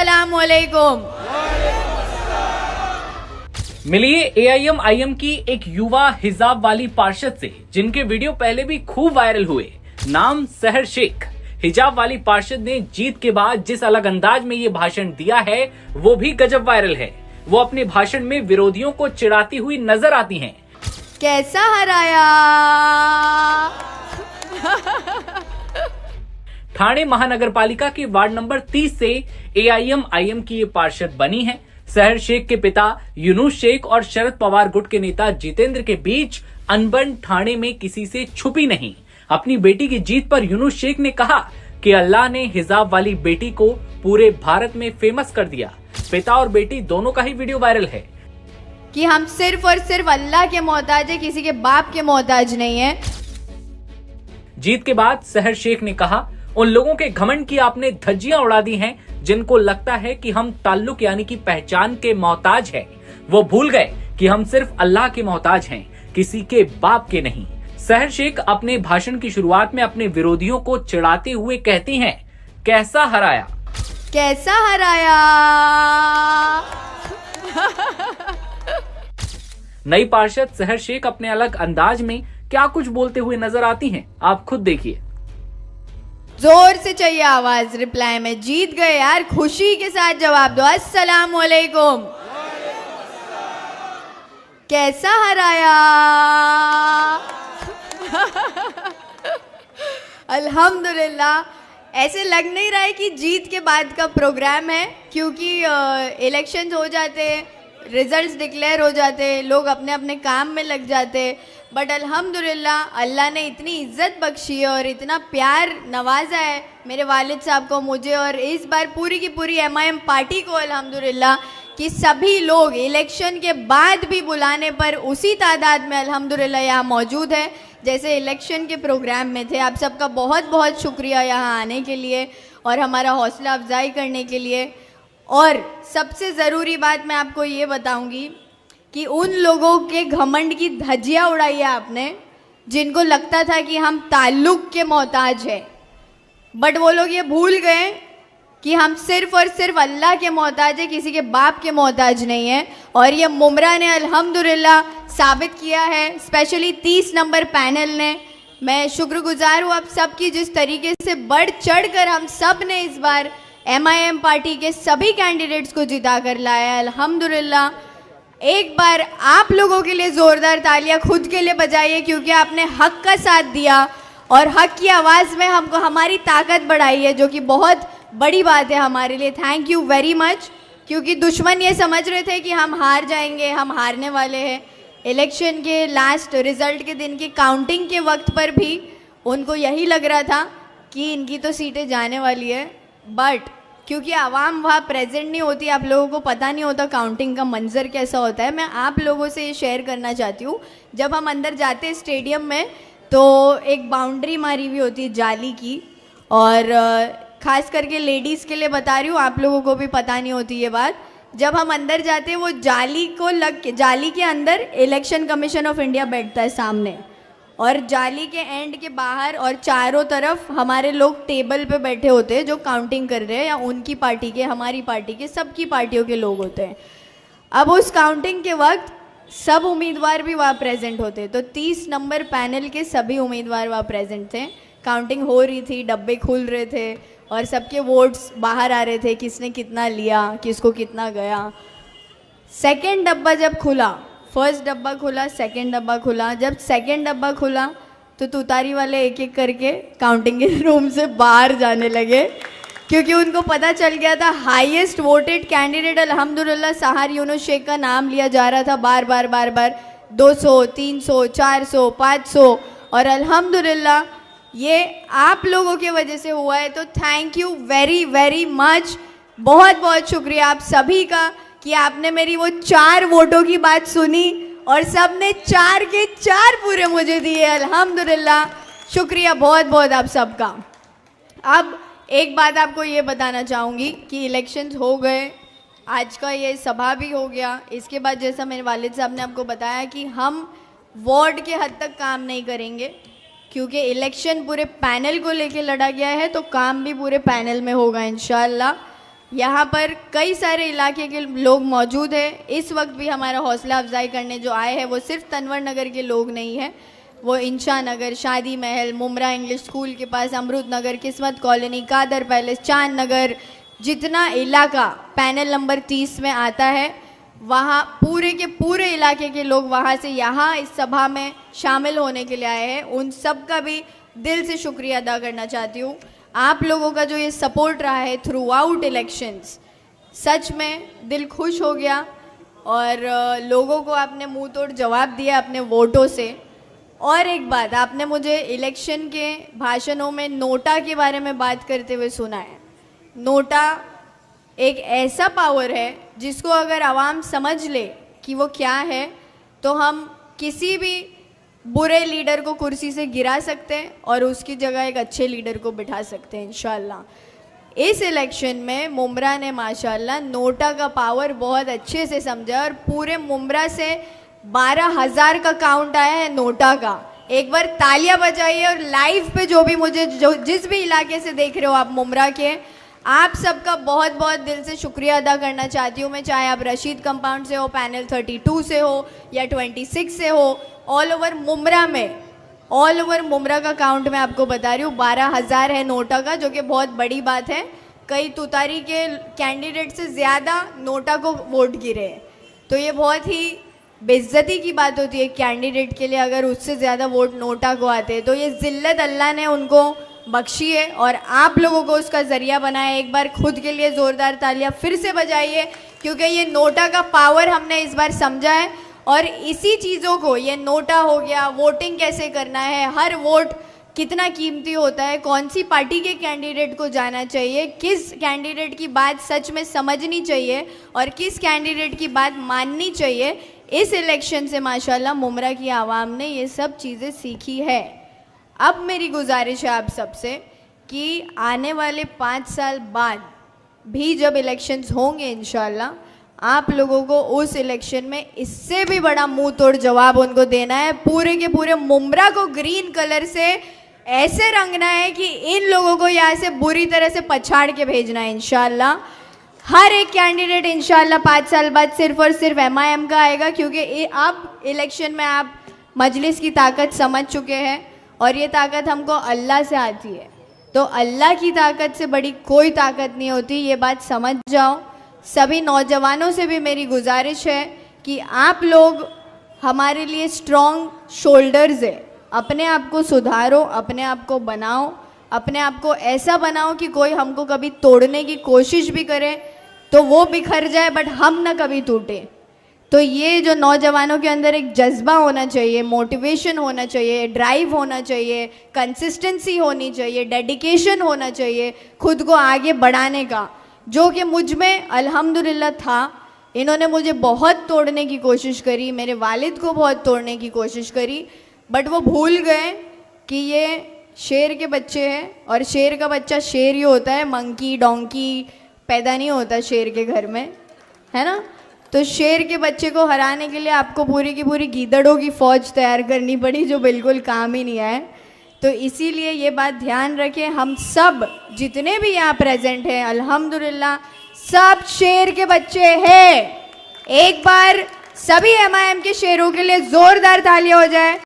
अस्सलामुअलैकुम। मिलिए AIM की एक युवा हिजाब वाली पार्षद से जिनके वीडियो पहले भी खूब वायरल हुए। नाम सहर शेख। हिजाब वाली पार्षद ने जीत के बाद जिस अलग अंदाज में ये भाषण दिया है वो भी गजब वायरल है। वो अपने भाषण में विरोधियों को चिढ़ाती हुई नजर आती हैं। कैसा हराया। ठाणे महानगरपालिका के वार्ड नंबर 30 से AIM की ये पार्षद बनी है। सहर शेख के पिता यूनुस शेख और शरद पवार गुट के नेता जितेंद्र के बीच अनबन ठाणे में किसी से छुपी नहीं। अपनी बेटी की जीत पर यूनुस शेख ने कहा कि अल्लाह ने हिजाब वाली बेटी को पूरे भारत में फेमस कर दिया। पिता और बेटी दोनों का ही वीडियो वायरल है कि हम सिर्फ और सिर्फ अल्लाह के मोहताज है, किसी के बाप के मोहताज नहीं है। जीत के बाद सहर शेख ने कहा, उन लोगों के घमंड की आपने धज्जियां उड़ा दी हैं जिनको लगता है कि हम ताल्लुक यानी कि पहचान के मोहताज हैं। वो भूल गए कि हम सिर्फ अल्लाह के मोहताज हैं, किसी के बाप के नहीं। सहर शेख अपने भाषण की शुरुआत में अपने विरोधियों को चिढ़ाते हुए कहती हैं, कैसा हराया। कैसा हराया। नई पार्षद सहर शेख अपने अलग अंदाज में क्या कुछ बोलते हुए नजर आती हैं, आप खुद देखिए। जोर से चाहिए आवाज रिप्लाई में। जीत गए यार, खुशी के साथ जवाब दो। अस्सलामुअलैकुम। कैसा हराया। अल्हम्दुलिल्लाह। ऐसे लग नहीं रहा है कि जीत के बाद का प्रोग्राम है, क्योंकि इलेक्शंस हो जाते हैं, रिजल्ट्स डिक्लेयर हो जाते हैं, लोग अपने अपने काम में लग जाते हैं। बट अल्हम्दुलिल्लाह अल्लाह ने इतनी इज्जत बख्शी है और इतना प्यार नवाजा है मेरे वालिद साहब को, मुझे और इस बार पूरी की पूरी MIM पार्टी को अल्हम्दुलिल्लाह कि सभी लोग इलेक्शन के बाद भी बुलाने पर उसी तादाद में अल्हम्दुलिल्लाह यहाँ मौजूद है जैसे इलेक्शन के प्रोग्राम में थे। आप सबका बहुत बहुत शुक्रिया यहाँ आने के लिए और हमारा हौसला अफजाई करने के लिए। और सबसे ज़रूरी बात मैं आपको ये बताऊंगी कि उन लोगों के घमंड की धज्जियाँ उड़ाई है आपने जिनको लगता था कि हम ताल्लुक़ के मोहताज हैं, बट वो लोग ये भूल गए कि हम सिर्फ और सिर्फ अल्लाह के मोहताज है, किसी के बाप के मोहताज नहीं है। और ये मुमरा ने अल्हम्दुलिल्लाह साबित किया है, स्पेशली 30 नंबर पैनल ने। मैं शुक्रगुजार हूँ आप सबकी, जिस तरीके से बढ़ चढ़ कर हम सब ने इस बार MIM पार्टी के सभी कैंडिडेट्स को जिता कर लाया अल्हम्दुलिल्लाह। एक बार आप लोगों के लिए ज़ोरदार तालियां खुद के लिए बजाइए, क्योंकि आपने हक का साथ दिया और हक की आवाज़ में हमको हमारी ताकत बढ़ाई है, जो कि बहुत बड़ी बात है हमारे लिए। Thank you very much. क्योंकि दुश्मन ये समझ रहे थे कि हम हार जाएंगे, हम हारने वाले हैं। इलेक्शन के लास्ट रिजल्ट के दिन की काउंटिंग के वक्त पर भी उनको यही लग रहा था कि इनकी तो सीटें जाने वाली है, बट क्योंकि आवाम वहाँ प्रेजेंट नहीं होती, आप लोगों को पता नहीं होता काउंटिंग का मंजर कैसा होता है। मैं आप लोगों से ये शेयर करना चाहती हूँ, जब हम अंदर जाते हैं स्टेडियम में तो एक बाउंड्री मारी हुई होती है जाली की, और ख़ास करके लेडीज़ के लिए बता रही हूँ, आप लोगों को भी पता नहीं होती ये बात। जब हम अंदर जाते हैं वो जाली को लग के, जाली के अंदर इलेक्शन कमीशन ऑफ इंडिया बैठता है सामने, और जाली के एंड के बाहर और चारों तरफ हमारे लोग टेबल पे बैठे होते हैं जो काउंटिंग कर रहे हैं, या उनकी पार्टी के, हमारी पार्टी के, सबकी पार्टियों के लोग होते हैं। अब उस काउंटिंग के वक्त सब उम्मीदवार भी वहाँ प्रेजेंट होते हैं, तो 30 नंबर पैनल के सभी उम्मीदवार वहाँ प्रेजेंट थे। काउंटिंग हो रही थी, डब्बे खुल रहे थे और सबके वोट्स बाहर आ रहे थे, किसने कितना लिया, किसको कितना गया। सेकेंड डब्बा जब खुला, फर्स्ट डब्बा खुला, सेकंड डब्बा खुला। जब सेकंड डब्बा खुला तो तुतारी वाले एक एक करके काउंटिंग के रूम से बाहर जाने लगे, क्योंकि उनको पता चल गया था हाईएस्ट वोटेड कैंडिडेट अल्हम्दुलिल्लाह सहर यूनुस शेख का नाम लिया जा रहा था बार बार 200, 300, 400, 500, और अल्हम्दुलिल्लाह ये आप लोगों की वजह से हुआ है। तो thank you very very much, बहुत बहुत शुक्रिया आप सभी का कि आपने मेरी वो 4 वोटों की बात सुनी और सब ने 4 के 4 पूरे मुझे दिए। अल्हम्दुलिल्लाह, शुक्रिया बहुत बहुत आप सबका। अब एक बात आपको ये बताना चाहूँगी कि इलेक्शंस हो गए, आज का ये सभा भी हो गया। इसके बाद जैसा मेरे वालिद साहब ने आपको बताया कि हम वार्ड के हद तक काम नहीं करेंगे, क्योंकि इलेक्शन पूरे पैनल को लेके लड़ा गया है, तो काम भी पूरे पैनल में होगा इंशाअल्लाह। यहाँ पर कई सारे इलाके के लोग मौजूद हैं। इस वक्त भी हमारा हौसला अफजाई करने जो आए हैं वो सिर्फ तनवर नगर के लोग नहीं हैं, वो इंशा नगर, शादी महल, मुमरा इंग्लिश स्कूल के पास, अमरूद नगर, किस्मत कॉलोनी, कादर पैलेस, चांद नगर, जितना इलाका पैनल नंबर 30 में आता है वहाँ पूरे के पूरे इलाके के लोग वहाँ से यहाँ इस सभा में शामिल होने के लिए आए हैं। उन सब का भी दिल से शुक्रिया अदा करना चाहती हूँ। आप लोगों का जो ये सपोर्ट रहा है थ्रू आउट इलेक्शंस, सच में दिल खुश हो गया और लोगों को आपने मुंह तोड़ जवाब दिया अपने वोटों से। और एक बात, आपने मुझे इलेक्शन के भाषणों में नोटा के बारे में बात करते हुए सुना है। नोटा एक ऐसा पावर है जिसको अगर आवाम समझ ले कि वो क्या है तो हम किसी भी बुरे लीडर को कुर्सी से गिरा सकते हैं और उसकी जगह एक अच्छे लीडर को बिठा सकते हैं इंशाल्लाह। इस इलेक्शन में मुमरा ने माशाल्लाह नोटा का पावर बहुत अच्छे से समझा और पूरे मुमरा से 12,000 का काउंट आया है नोटा का। एक बार तालियां बजाइए और लाइव पे जो भी मुझे जिस भी इलाके से देख रहे हो आप मुमरा के, आप सबका बहुत बहुत दिल से शुक्रिया अदा करना चाहती हूँ मैं। चाहे आप रशीद कंपाउंड से हो, पैनल 32 से हो या 26 से हो, ऑल ओवर मुमरा में, ऑल ओवर मुमरा का काउंट मैं आपको बता रही हूँ 12,000 है नोटा का, जो कि बहुत बड़ी बात है। कई तुतारी के कैंडिडेट से ज़्यादा नोटा को वोट गिरे, तो ये बहुत ही बेइज्जती की बात होती है कैंडिडेट के लिए अगर उससे ज़्यादा वोट नोटा को आते। तो ये ज़िल्लत अल्लाह ने उनको बख्शी है और आप लोगों को उसका ज़रिया बनाया। एक बार खुद के लिए ज़ोरदार तालियां फिर से बजाइए, क्योंकि ये नोटा का पावर हमने इस बार समझा है। और इसी चीज़ों को, ये नोटा हो गया, वोटिंग कैसे करना है, हर वोट कितना कीमती होता है, कौन सी पार्टी के कैंडिडेट को जाना चाहिए, किस कैंडिडेट की बात सच में समझनी चाहिए और किस कैंडिडेट की बात माननी चाहिए, इस इलेक्शन से माशाल्लाह मुमरा की आवाम ने ये सब चीज़ें सीखी है। अब मेरी गुजारिश है आप सबसे कि आने वाले 5 साल बाद भी जब इलेक्शंस होंगे इंशाल्लाह, आप लोगों को उस इलेक्शन में इससे भी बड़ा मुंह तोड़ जवाब उनको देना है। पूरे के पूरे मुमरा को ग्रीन कलर से ऐसे रंगना है कि इन लोगों को यहाँ से बुरी तरह से पछाड़ के भेजना है इंशाल्लाह। हर एक कैंडिडेट इंशाल्लाह 5 साल बाद सिर्फ और सिर्फ MIM का आएगा, क्योंकि अब इलेक्शन में आप मजलिस की ताकत समझ चुके हैं और ये ताकत हमको अल्लाह से आती है। तो अल्लाह की ताकत से बड़ी कोई ताकत नहीं होती, ये बात समझ जाओ। सभी नौजवानों से भी मेरी गुजारिश है कि आप लोग हमारे लिए स्ट्रॉन्ग शोल्डर्स है। अपने आप को सुधारो, अपने आप को बनाओ, अपने आप को ऐसा बनाओ कि कोई हमको कभी तोड़ने की कोशिश भी करे तो वो बिखर जाए बट हम ना कभी टूटे। तो ये जो नौजवानों के अंदर एक जज्बा होना चाहिए, मोटिवेशन होना चाहिए, ड्राइव होना चाहिए, कंसिस्टेंसी होनी चाहिए, डेडिकेशन होना चाहिए खुद को आगे बढ़ाने का, जो कि मुझ में अल्हम्दुलिल्लाह था। इन्होंने मुझे बहुत तोड़ने की कोशिश करी, मेरे वालिद को बहुत तोड़ने की कोशिश करी, बट वो भूल गए कि ये शेर के बच्चे हैं और शेर का बच्चा शेर ही होता है, मंकी डोंकी पैदा नहीं होता शेर के घर में, है ना। तो शेर के बच्चे को हराने के लिए आपको पूरी की पूरी गीदड़ों की फ़ौज तैयार करनी पड़ी, जो बिल्कुल काम ही नहीं आए। तो इसीलिए ये बात ध्यान रखें, हम सब जितने भी यहाँ प्रेजेंट हैं अल्हम्दुलिल्लाह सब शेर के बच्चे हैं। एक बार सभी MIM के शेरों के लिए ज़ोरदार तालियां हो जाए।